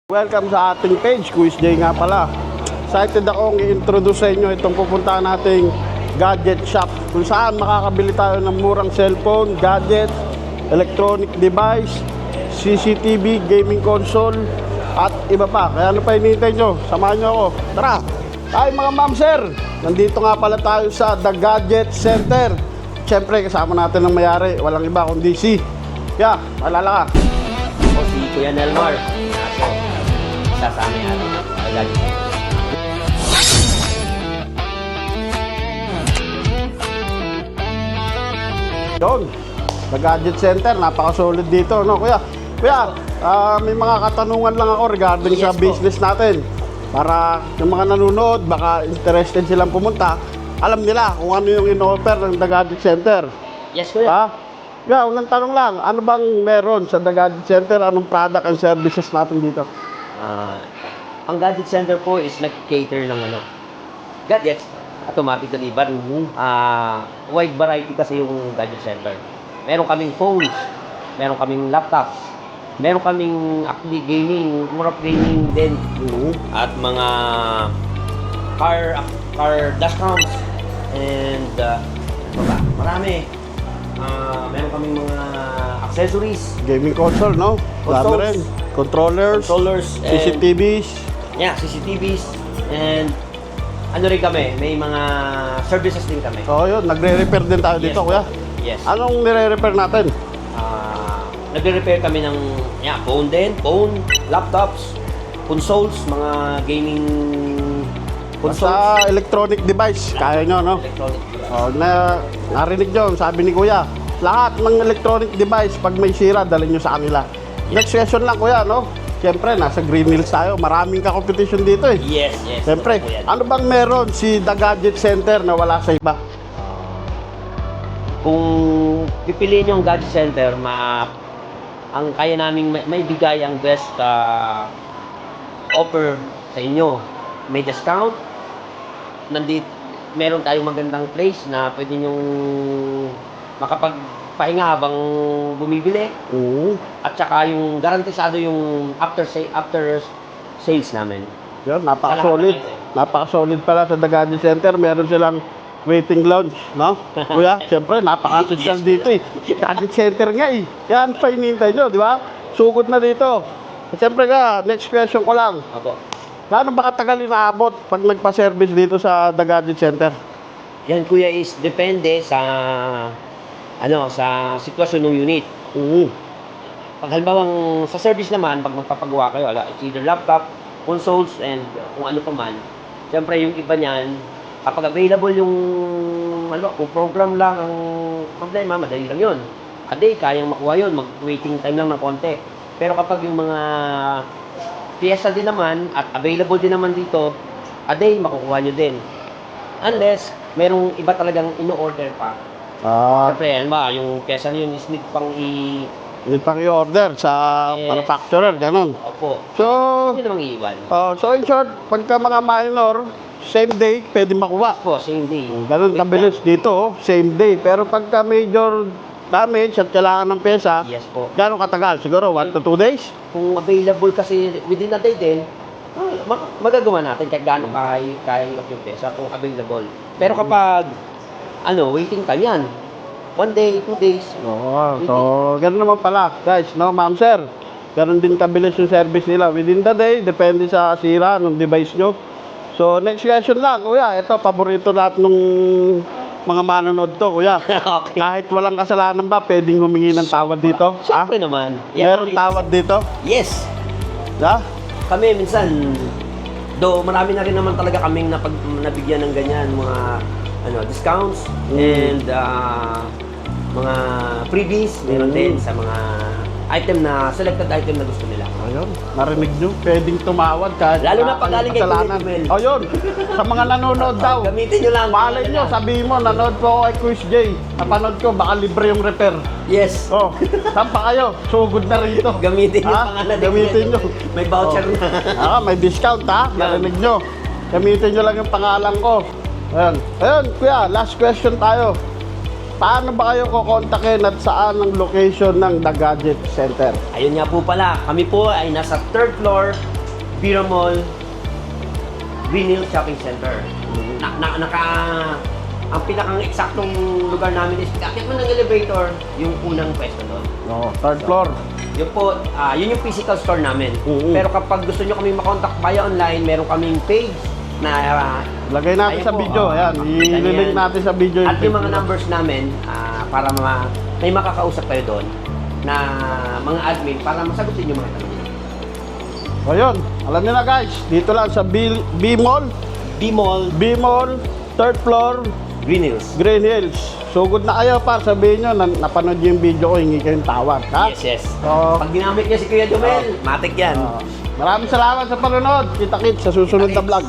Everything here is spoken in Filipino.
Welcome sa ating page, Quiz J nga pala. Excited akong i-introduce sa inyo itong pupuntahan nating gadget shop kung saan makakabili tayo ng murang cellphone, gadget, electronic device, CCTV, gaming console at iba pa. Kaya ano pa hinihintay nyo? Samahan nyo ako. Tara! Hi mga ma'am sir! Nandito nga pala tayo sa The Gadget Center. Siyempre kasama natin ang mayari. Walang iba kundi si alala ka. O si Kuya Nelmar. Sasama yan. Agad. Yun, The Gadget Center, napaka-solid dito, no kuya? Kuya, may mga katanungan lang ako regarding sa Yes, po. business natin. Para yung mga nanonood, baka interested silang pumunta, alam nila kung ano yung in-offer ng The Gadget Center. Yes, Kuya. Ha? Kuya, unang tanong lang, ano bang meron sa The Gadget Center? Anong product and services natin dito? Ang Gadget Center po is nag-cater ng gadgets, automatic delivery. Wide variety kasi yung Gadget Center. Meron kaming phones, meron kaming laptops, meron kaming actually gaming, more of gaming din. At mga car dashcams and marami. Meron kaming mga accessories, Gaming console, no? Marami Consoles. rin. Controllers, controllers, and CCTVs. CCTVs, and ano rin kami, may mga services din kami. So yun, nagre-repair din tayo dito, Yes, kuya. Yes. Anong nire-repair natin? Nagre-repair kami ng phone din, laptops, consoles, mga gaming consoles. Sa electronic device, kaya nyo, no? Electronic device. Oh, narinig nyo, sabi ni kuya, lahat ng electronic device, pag may sira, dalhin nyo sa kanila. Next question lang, kuya, no? Siyempre, nasa Green Hills tayo, maraming ka-competition dito eh. Yes. Siyempre, Totoo yan. ano bang meron si The Gadget Center na wala sa iba? Kung pipiliin yung Gadget Center, ang kaya naming may bigay ang best offer sa inyo. May discount. Meron tayong magandang place na pwede nyong makapagpahinga habang bumibili. At saka yung garantisado yung after sales namin. Yun, napaka-solid. Napaka-solid pala sa The Gadget Center. Meron silang waiting lounge, no? Kuya, siyempre, napaka-social dito eh. Gadget Center nga eh. Yan pa hinihintay nyo, di ba? Sugod na dito. Siyempre ka, next question ko lang. Opo. Gaano ba katagal inaabot pag nagpa-service dito sa The Gadget Center? Yan kuya is depende sa sa sitwasyon ng unit. Pag halimbawang sa service naman, pag magpapagawa kayo, it's either laptop, consoles, and kung ano pa man. Siyempre yung iba niyan, kapag available yung kung program lang ang problema, madali lang yun. A day, kayang makuha yun, mag-waiting time lang ng konti. Pero kapag yung mga piyesa din naman at available din naman dito, a day, makukuha nyo din. Unless, merong iba talagang ino-order pa. Siyempre, yung piyesa yun is need pang Yun pang i-order sa Yes. manufacturer, ganun. Opo. So, Hindi namang iiwan. so in short, pagka mga minor, same day, pwede makuha. Opo, same day. Ganun kabilis dito, same day. Pero pagka major damage at kailangan ng pesa, Yes po. gano'ng katagal? Siguro 1 to 2 days? Kung available kasi within a day din, magagawa natin kahit gaano kaya yung pesa kung available. Pero kapag waiting time yan. 1 day, 2 days. Oo, so gano'n naman pala, guys, no, ma'am sir. Gano'n din kabilis yung service nila. Within the day, depende sa sira ng device nyo. So, next question lang, kuya. Ito, paborito lahat nung mga manonood to, kuya. Okay. Kahit walang kasalanan ba, pwedeng humingi ng tawad dito? Siyempre naman. Meron tawad dito? Yes. Ha? Kami minsan, marami na rin naman talaga kaming nabigyan ng ganyan, mga discounts and mga freebies, meron din sa mga selected item na gusto nila. Ayun, narinig nyo, pwedeng tumawad kahit Lalo na pag galing kay kasalanan. Kuya Jumel. O yun, sa mga nanonood daw. Gamitin nyo lang. Malay nyo, sabihin mo, nanood po ako kay Quiz J. Napanood ko, baka libre yung repair. Yes. Oh, saan pa kayo? Sugod na rito. Gamitin nyo Ha? pangalan ni Gamitin Kuya nyo. Jumel. May voucher na. May discount ha, narinig nyo. Gamitin nyo lang yung pangalan ko. Ayun, kuya, last question tayo. Paano ba kayo kukontakin at saan ang location ng The Gadget Center? Ayun nga po pala, kami po ay nasa 3rd floor Pira Mall, Green Hills Shopping Center. Ang pinakang eksaktong lugar namin is, akit mo ng elevator, yung unang pwesto doon. Oh, third floor. Yun po, yun yung physical store namin. Oo. Pero kapag gusto nyo kami makontak via online, meron kaming page na Lagay natin ayun sa po, video. Ayan, i-link natin sa video. At yung mga page. numbers namin, para may makakausap kayo doon na mga admin para masagutin yung mga tanong. O yun, alam niyo na guys, dito lang sa B-Mall, B-Mall, B-Mall, third floor, Green Hills. Green Hills. Sugod na kayo par, sabihin nyo, napanood yung video ko, hingi kayong tawad. Ha? Yes, yes. So, Pag ginamit niya si Kuya Jomel, matik yan. maraming salamat sa panonood. Kita-kits sa susunod na vlog.